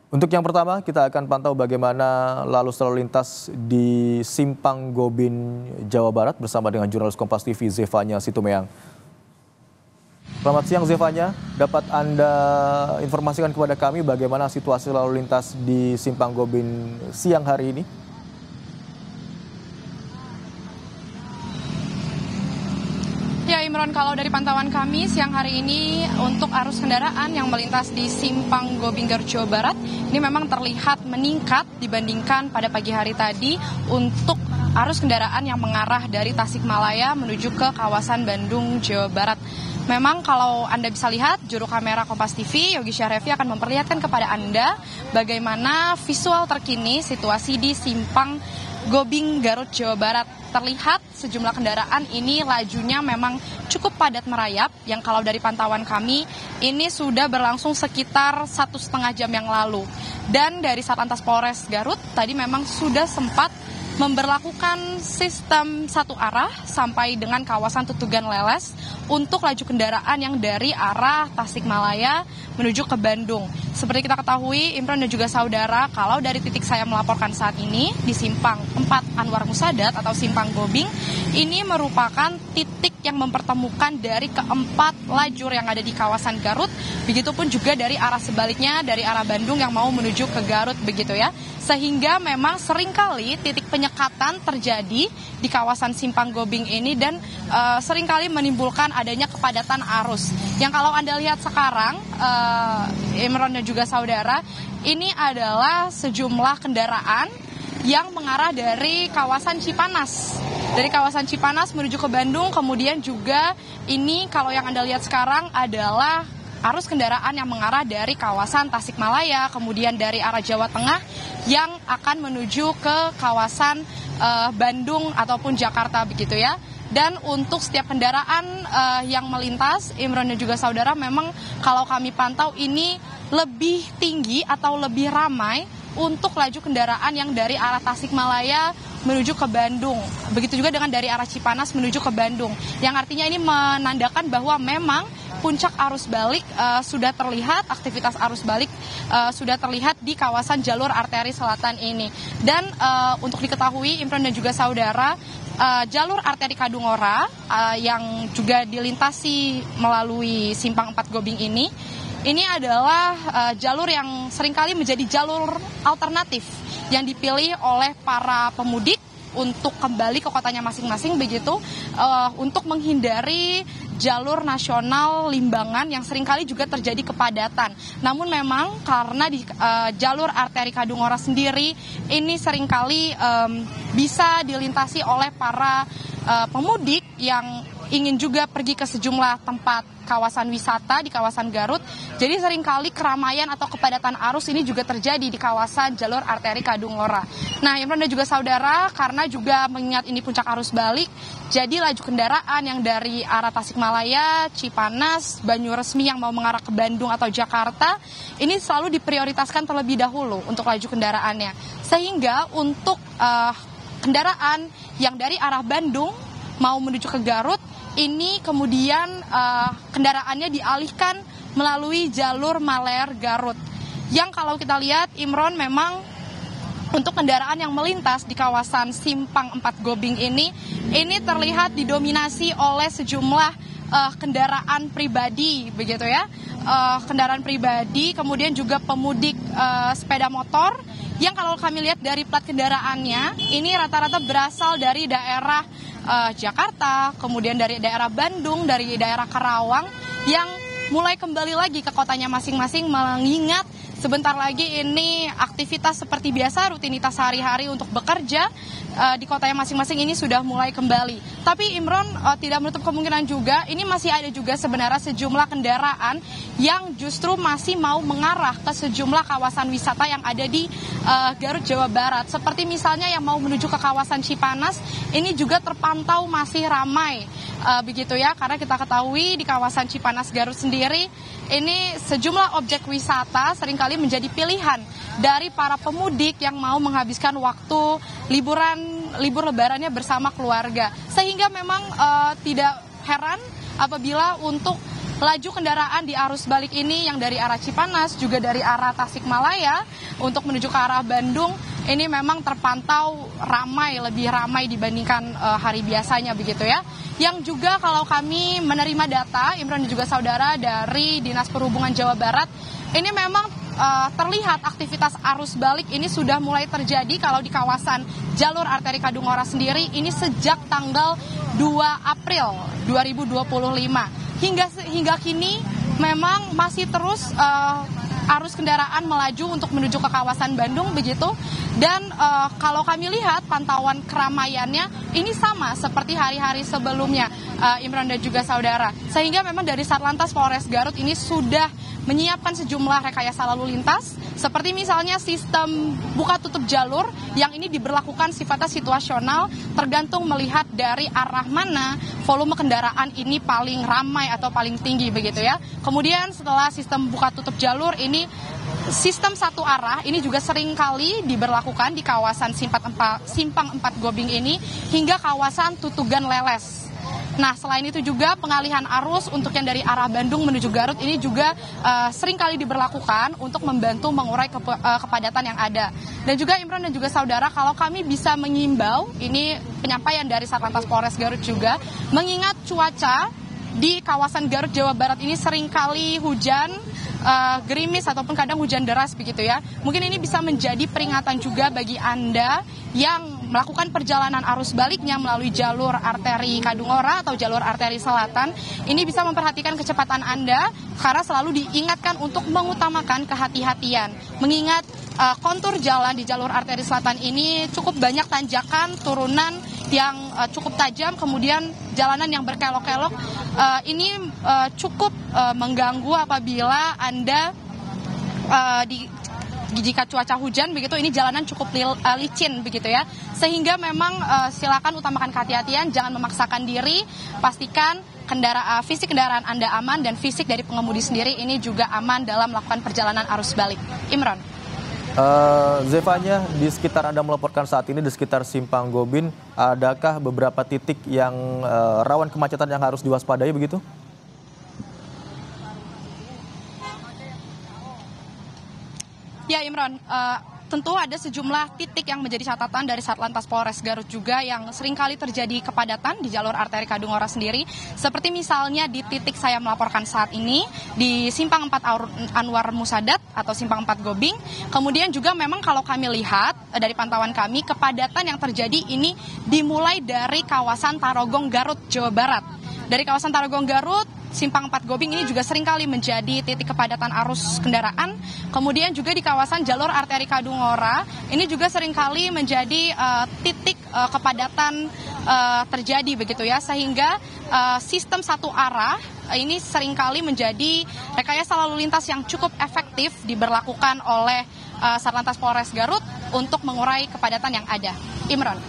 Untuk yang pertama, kita akan pantau bagaimana lalu lintas di Simpang Gobin, Jawa Barat bersama dengan jurnalis Kompas TV Zevanya Situmeang. Selamat siang Zevanya, dapat Anda informasikan kepada kami bagaimana situasi lalu lintas di Simpang Gobin siang hari ini? Ya Imron, kalau dari pantauan kami siang hari ini untuk arus kendaraan yang melintas di Simpang Gobin, Jawa Barat ini memang terlihat meningkat dibandingkan pada pagi hari tadi untuk arus kendaraan yang mengarah dari Tasikmalaya menuju ke kawasan Bandung, Jawa Barat. Memang kalau Anda bisa lihat, juru kamera Kompas TV, Yogi Syahrevi akan memperlihatkan kepada Anda bagaimana visual terkini situasi di Simpang Gobin, Garut, Jawa Barat. Terlihat sejumlah kendaraan ini lajunya memang cukup padat merayap, yang kalau dari pantauan kami ini sudah berlangsung sekitar 1,5 jam yang lalu. Dan dari Satlantas Polres Garut tadi memang sudah sempat memberlakukan sistem satu arah sampai dengan kawasan Tutugan Leles untuk laju kendaraan yang dari arah Tasikmalaya menuju ke Bandung. Seperti kita ketahui, Imron dan juga saudara, kalau dari titik saya melaporkan saat ini di Simpang 4 Anwar Musadat atau Simpang Gobin, ini merupakan titik yang mempertemukan dari keempat lajur yang ada di kawasan Garut, begitupun juga dari arah sebaliknya, dari arah Bandung yang mau menuju ke Garut, begitu ya. Sehingga memang seringkali titik penyekatan terjadi di kawasan Simpang Gobin ini dan seringkali menimbulkan adanya kepadatan arus. Yang kalau Anda lihat sekarang, Imron dan juga saudara, ini adalah sejumlah kendaraan yang mengarah dari kawasan Cipanas. Dari kawasan Cipanas menuju ke Bandung, kemudian juga ini kalau yang Anda lihat sekarang adalah arus kendaraan yang mengarah dari kawasan Tasikmalaya, kemudian dari arah Jawa Tengah yang akan menuju ke kawasan Bandung ataupun Jakarta, begitu ya. Dan untuk setiap kendaraan yang melintas, Imron dan juga saudara, memang kalau kami pantau ini lebih tinggi atau lebih ramai untuk laju kendaraan yang dari arah Tasikmalaya menuju ke Bandung. Begitu juga dengan dari arah Cipanas menuju ke Bandung. Yang artinya ini menandakan bahwa memang puncak arus balik sudah terlihat, aktivitas arus balik sudah terlihat di kawasan jalur arteri selatan ini. Dan untuk diketahui, Imron dan juga saudara, jalur arteri Kadungora yang juga dilintasi melalui Simpang 4 Gobin ini adalah jalur yang seringkali menjadi jalur alternatif yang dipilih oleh para pemudik untuk kembali ke kotanya masing-masing, begitu, untuk menghindari jalur nasional Limbangan yang seringkali juga terjadi kepadatan. Namun memang karena di jalur arteri Kadungora sendiri ini seringkali bisa dilintasi oleh para pemudik yang ingin juga pergi ke sejumlah tempat kawasan wisata di kawasan Garut. Jadi seringkali keramaian atau kepadatan arus ini juga terjadi di kawasan jalur arteri Kadungora. Nah, Imron dan juga saudara, karena juga mengingat ini puncak arus balik, jadi laju kendaraan yang dari arah Tasikmalaya, Cipanas, Banyuresmi yang mau mengarah ke Bandung atau Jakarta, ini selalu diprioritaskan terlebih dahulu untuk laju kendaraannya. Sehingga untuk kendaraan yang dari arah Bandung mau menuju ke Garut, ini kemudian kendaraannya dialihkan melalui jalur Maler Garut. Yang kalau kita lihat, Imron, memang untuk kendaraan yang melintas di kawasan Simpang 4 Gobin ini terlihat didominasi oleh sejumlah kendaraan pribadi, begitu ya. Kendaraan pribadi, kemudian juga pemudik sepeda motor, yang kalau kami lihat dari plat kendaraannya, ini rata-rata berasal dari daerah Jakarta, kemudian dari daerah Bandung, dari daerah Karawang, yang mulai kembali lagi ke kotanya masing-masing, mengingat sebentar lagi ini aktivitas seperti biasa, rutinitas sehari-hari untuk bekerja di kotanya masing-masing ini sudah mulai kembali. Tapi Imron, tidak menutup kemungkinan juga, ini masih ada juga sebenarnya sejumlah kendaraan yang justru masih mau mengarah ke sejumlah kawasan wisata yang ada di Garut, Jawa Barat. Seperti misalnya yang mau menuju ke kawasan Cipanas, ini juga terpantau masih ramai, begitu ya, karena kita ketahui di kawasan Cipanas Garut sendiri, ini sejumlah objek wisata seringkali menjadi pilihan dari para pemudik yang mau menghabiskan waktu libur lebarannya bersama keluarga. Sehingga memang tidak heran apabila untuk laju kendaraan di arus balik ini yang dari arah Cipanas juga dari arah Tasikmalaya untuk menuju ke arah Bandung ini memang terpantau ramai, lebih ramai dibandingkan hari biasanya begitu ya. Yang juga kalau kami menerima data, Imron dan juga saudara dari Dinas Perhubungan Jawa Barat, ini memang terlihat aktivitas arus balik ini sudah mulai terjadi kalau di kawasan jalur arteri Kadungora sendiri ini sejak tanggal 2 April 2025. Hingga kini memang masih terus arus kendaraan melaju untuk menuju ke kawasan Bandung begitu. Dan kalau kami lihat pantauan keramaiannya ini sama seperti hari-hari sebelumnya, Imron dan juga saudara. Sehingga memang dari Satlantas Polres Garut ini sudah menyiapkan sejumlah rekayasa lalu lintas, seperti misalnya sistem buka tutup jalur yang ini diberlakukan sifatnya situasional, tergantung melihat dari arah mana volume kendaraan ini paling ramai atau paling tinggi begitu ya. Kemudian setelah sistem buka tutup jalur ini, sistem satu arah ini juga sering kali diberlakukan di kawasan Simpang 4 Gobing ini hingga kawasan Tutugan Leles. Nah, selain itu juga pengalihan arus untuk yang dari arah Bandung menuju Garut ini juga sering kali diberlakukan untuk membantu mengurai kepadatan yang ada. Dan juga Imron dan juga saudara, kalau kami bisa mengimbau, ini penyampaian dari Satlantas Polres Garut juga, mengingat cuaca di kawasan Garut Jawa Barat ini sering kali hujan, gerimis ataupun kadang hujan deras begitu ya. Mungkin ini bisa menjadi peringatan juga bagi Anda yang melakukan perjalanan arus baliknya melalui jalur arteri Kadungora atau jalur arteri selatan. Ini bisa memperhatikan kecepatan Anda karena selalu diingatkan untuk mengutamakan kehati-hatian. Mengingat kontur jalan di jalur arteri selatan ini cukup banyak tanjakan, turunan yang cukup tajam, kemudian jalanan yang berkelok-kelok. Ini cukup mengganggu apabila Anda jika cuaca hujan begitu, ini jalanan cukup licin begitu ya. Sehingga memang silakan utamakan kehati-hatian, jangan memaksakan diri, pastikan fisik kendaraan Anda aman dan fisik dari pengemudi sendiri ini juga aman dalam melakukan perjalanan arus balik. Imron. Zevanya, di sekitar Anda melaporkan saat ini di sekitar Simpang Gobin, adakah beberapa titik yang rawan kemacetan yang harus diwaspadai begitu? Ya Imron, tentu ada sejumlah titik yang menjadi catatan dari Satlantas Polres Garut juga yang seringkali terjadi kepadatan di jalur arteri Kadungora sendiri. Seperti misalnya di titik saya melaporkan saat ini, di Simpang 4 Anwar Musadat atau Simpang 4 Gobing. Kemudian juga memang kalau kami lihat dari pantauan kami, kepadatan yang terjadi ini dimulai dari kawasan Tarogong Garut, Jawa Barat. Dari kawasan Tarogong Garut, Simpang 4 Gobing ini juga seringkali menjadi titik kepadatan arus kendaraan. Kemudian juga di kawasan jalur arteri Kadungora, ini juga seringkali menjadi titik kepadatan terjadi begitu ya. Sehingga sistem satu arah ini seringkali menjadi rekayasa lalu lintas yang cukup efektif diberlakukan oleh Satlantas Polres Garut untuk mengurai kepadatan yang ada. Imron.